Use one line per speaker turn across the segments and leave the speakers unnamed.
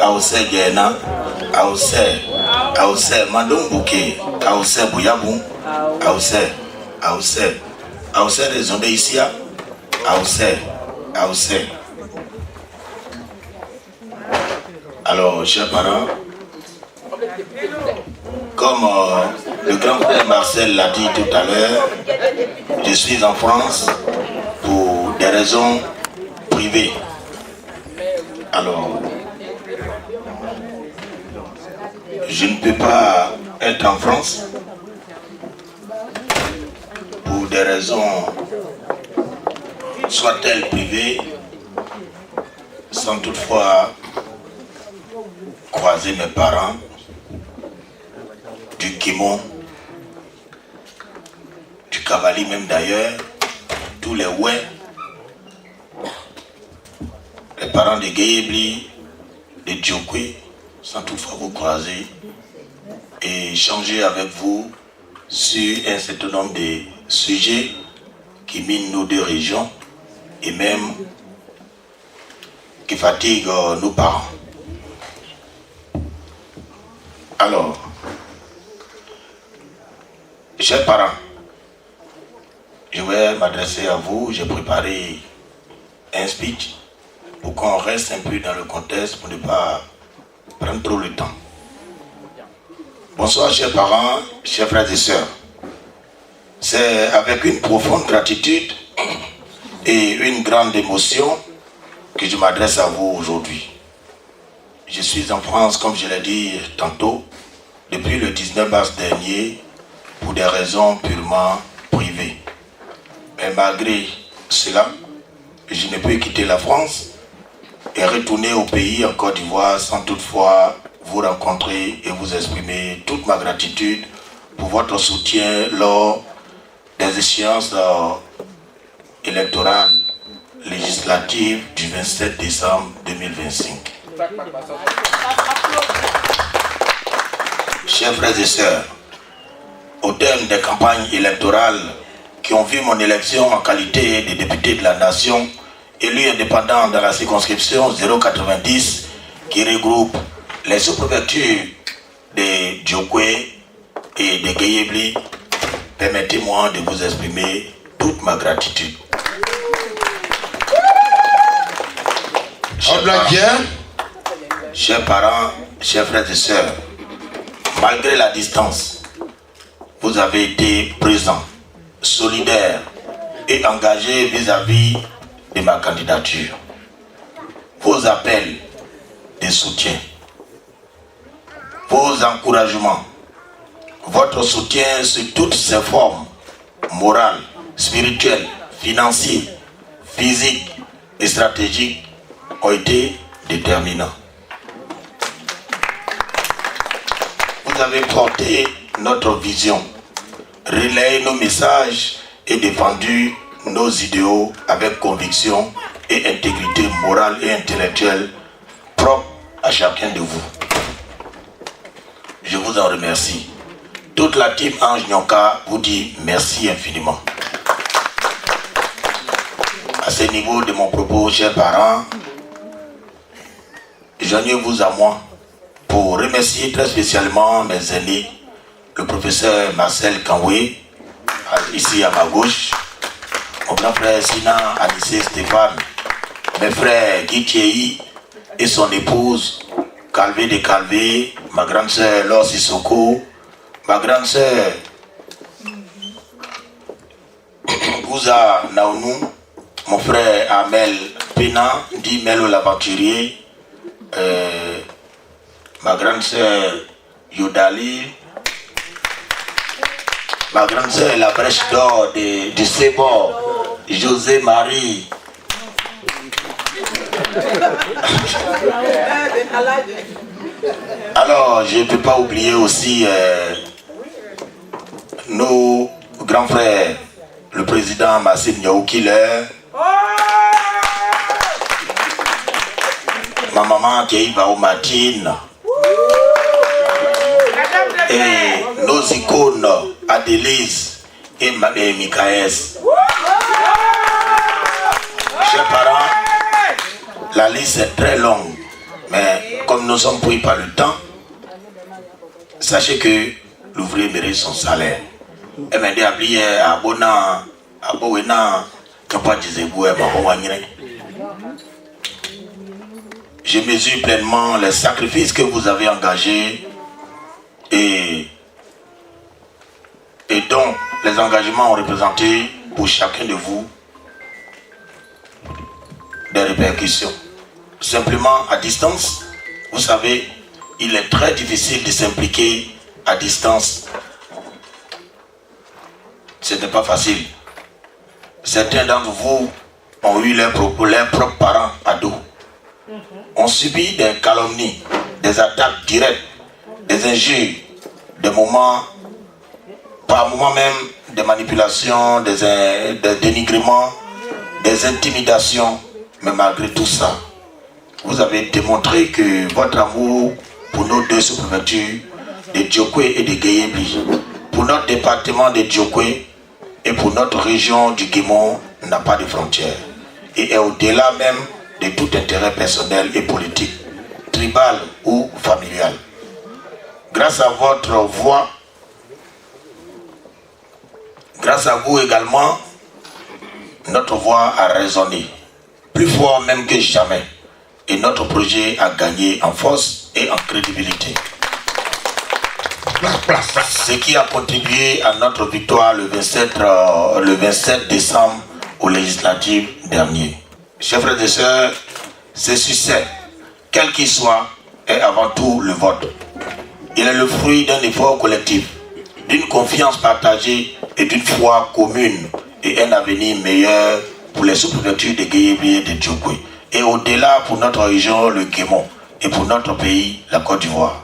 Aose Gena, Aose Mandongbuke, Aose Bouyabou, Aose des Ondéisia, Aose. Alors, chers parents, comme le grand frère Marcel l'a dit tout à l'heure, je suis en France pour des raisons privées. Alors, je ne peux pas être en France pour des raisons soit-elles privées, sans toutefois croiser mes parents du Kimon, du Cavali même d'ailleurs, tous les Ouais, les parents de Guéyébli, de Djokwe, sans toutefois vous croiser et échanger avec vous sur un certain nombre de sujets qui minent nos deux régions et même qui fatiguent nos parents. Alors, chers parents, je vais m'adresser à vous. J'ai préparé un speech pour qu'on reste un peu dans le contexte pour ne pas prendre trop le temps. Bonsoir chers parents, chers frères et sœurs. C'est avec une profonde gratitude et une grande émotion que je m'adresse à vous aujourd'hui. Je suis en France, comme je l'ai dit tantôt, depuis le 19 mars dernier, pour des raisons purement privées. Mais malgré cela, je ne peux quitter la France et retourner au pays, en Côte d'Ivoire, sans toutefois vous rencontrer et vous exprimer toute ma gratitude pour votre soutien lors des échéances électorales législatives du 27 décembre 2025. Chers frères et sœurs, au terme des campagnes électorales qui ont vu mon élection en qualité de député de la nation, élu indépendant dans la circonscription 090 qui regroupe les sous-préfectures de Djokwe et de Guéyébli, permettez-moi de vous exprimer toute ma gratitude. Chers parents, chers frères et sœurs, malgré la distance, vous avez été présents, solidaires et engagés vis-à-vis de ma candidature. Vos appels de soutien, vos encouragements, votre soutien sous toutes ses formes, morales, spirituelles, financières, physiques et stratégiques, ont été déterminants. Vous avez porté notre vision, relayé nos messages et défendu nos idéaux avec conviction et intégrité morale et intellectuelle propre à chacun de vous. Je vous en remercie. Toute la team Ange Nyonka vous dit merci infiniment. À ce niveau de mon propos, chers parents, joignez-vous à moi pour remercier très spécialement mes aînés, le professeur Marcel Kanwe, ici à ma gauche, mon grand frère Sina Anissé Stéphane, mes frères Guy Thierry et son épouse Calvé de Calvé, ma grande sœur Laure Sissoko, ma grande sœur Gouza Naounou, mon frère Amel Pena, dit Melo l'aventurier, ma grande sœur Yodali, ma grande sœur la brèche d'or de Sébor, José Marie. Alors, je ne peux pas oublier aussi nos grands frères, le président Massim Niaoukiller, ma maman qui va au matin, et nos icônes Adélise et Michael. Chers parents, la liste est très longue, mais comme nous sommes pris par le temps, sachez que l'ouvrier mérite son salaire. Et maintenant, je mesure pleinement les sacrifices que vous avez engagés et dont les engagements ont représenté pour chacun de vous des répercussions. Simplement à distance, vous savez, il est très difficile de s'impliquer à distance. Ce n'est pas facile. Certains d'entre vous ont eu leurs propres parents ados. On subit des calomnies, des attaques directes, des injures, des moments, par moments même des manipulations, des dénigrements, des intimidations. Mais malgré tout ça, vous avez démontré que votre amour pour nos deux sous-préfectures de Djokwe et de Guéyébli, pour notre département de Djokwe et pour notre région du Guémon n'a pas de frontières et est au-delà même de tout intérêt personnel et politique, tribal ou familial. Grâce à votre voix, grâce à vous également, notre voix a résonné, plus fort même que jamais, et notre projet a gagné en force et en crédibilité. Ce qui a contribué à notre victoire le 27 décembre aux législatives dernier. Chers frères et sœurs, ce succès, quel qu'il soit, est avant tout le vôtre. Il est le fruit d'un effort collectif, d'une confiance partagée et d'une foi commune et un avenir meilleur pour les sous-préfectures de Guéyébli et de Djokwe. Et au-delà pour notre région, le Guémon, et pour notre pays, la Côte d'Ivoire.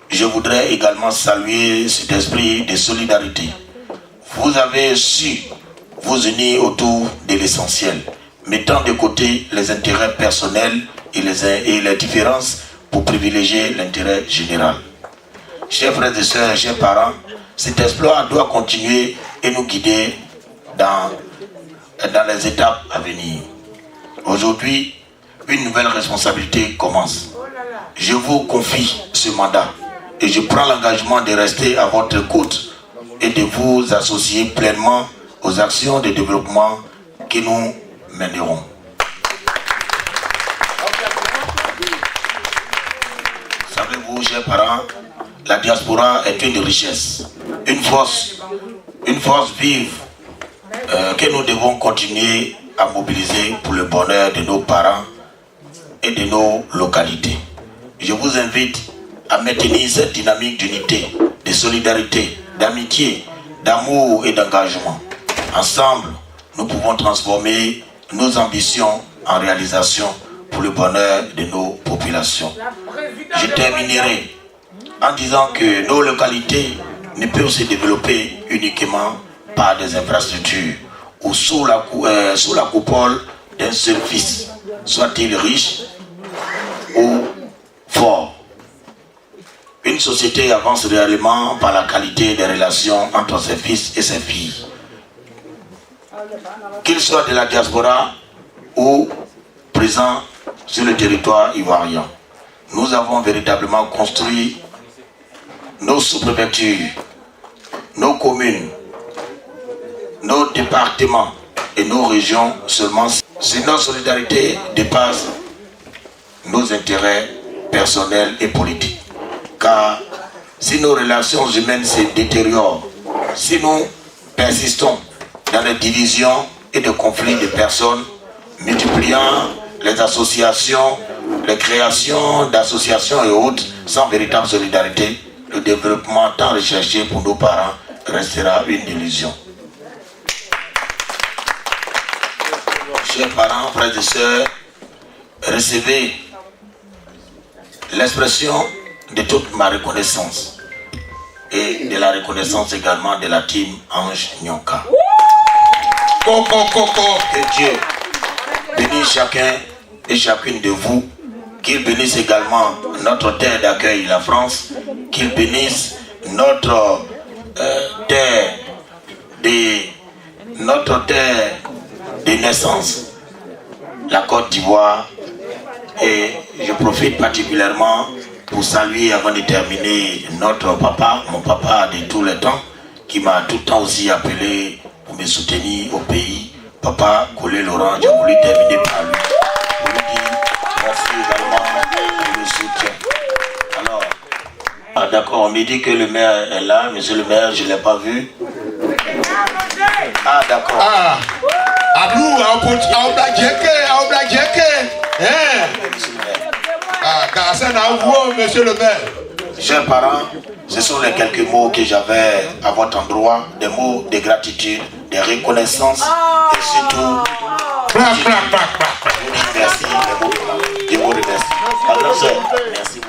Je voudrais également saluer cet esprit de solidarité. Vous avez su vous unir autour de l'essentiel, mettant de côté les intérêts personnels et les différences pour privilégier l'intérêt général. Chers frères et sœurs, chers parents, cet exploit doit continuer et nous guider dans les étapes à venir. Aujourd'hui, une nouvelle responsabilité commence. Je vous confie ce mandat et je prends l'engagement de rester à votre écoute et de vous associer pleinement aux actions de développement que nous mènerons. Savez-vous, chers parents, la diaspora est une richesse, une force vive que nous devons continuer à mobiliser pour le bonheur de nos parents et de nos localités. Je vous invite à maintenir cette dynamique d'unité, de solidarité, d'amitié, d'amour et d'engagement. Ensemble, nous pouvons transformer nos ambitions en réalisation pour le bonheur de nos populations. Je terminerai en disant que nos localités ne peuvent se développer uniquement par des infrastructures ou sous la coupole d'un seul fils, soit-il riche ou fort. Une société avance réellement par la qualité des relations entre ses fils et ses filles. Qu'ils soient de la diaspora ou présents sur le territoire ivoirien. Nous avons véritablement construit nos sous-préfectures, nos communes, nos départements et nos régions seulement si notre solidarité dépasse nos intérêts personnels et politiques. Car si nos relations humaines se détériorent, si nous persistons dans les divisions et les conflits de personnes, multipliant les associations, les créations d'associations et autres, sans véritable solidarité, le développement tant recherché pour nos parents restera une illusion. Chers parents, frères et sœurs, recevez l'expression de toute ma reconnaissance et de la reconnaissance également de la team Ange Nyonka. Que Dieu bénisse chacun et chacune de vous, qu'il bénisse également notre terre d'accueil, la France, qu'il bénisse notre terre de naissance, la Côte d'Ivoire, Et je profite particulièrement pour saluer avant de terminer notre papa, mon papa de tous les temps, qui m'a tout le temps aussi appelé pour me soutenir au pays. Papa Colé Laurent, j'ai voulu terminer par lui. Pour lui dire merci également pour le soutien. Alors, d'accord, on me dit que le maire est là, monsieur le maire, je ne l'ai pas vu. Ah, d'accord.
Ah, Abdou, monsieur le maire.
Chers parents, ce sont les quelques mots que j'avais à votre endroit, des mots de gratitude, de reconnaissance et surtout, merci, les mots, je vous remercie. Ma grande sœur, merci.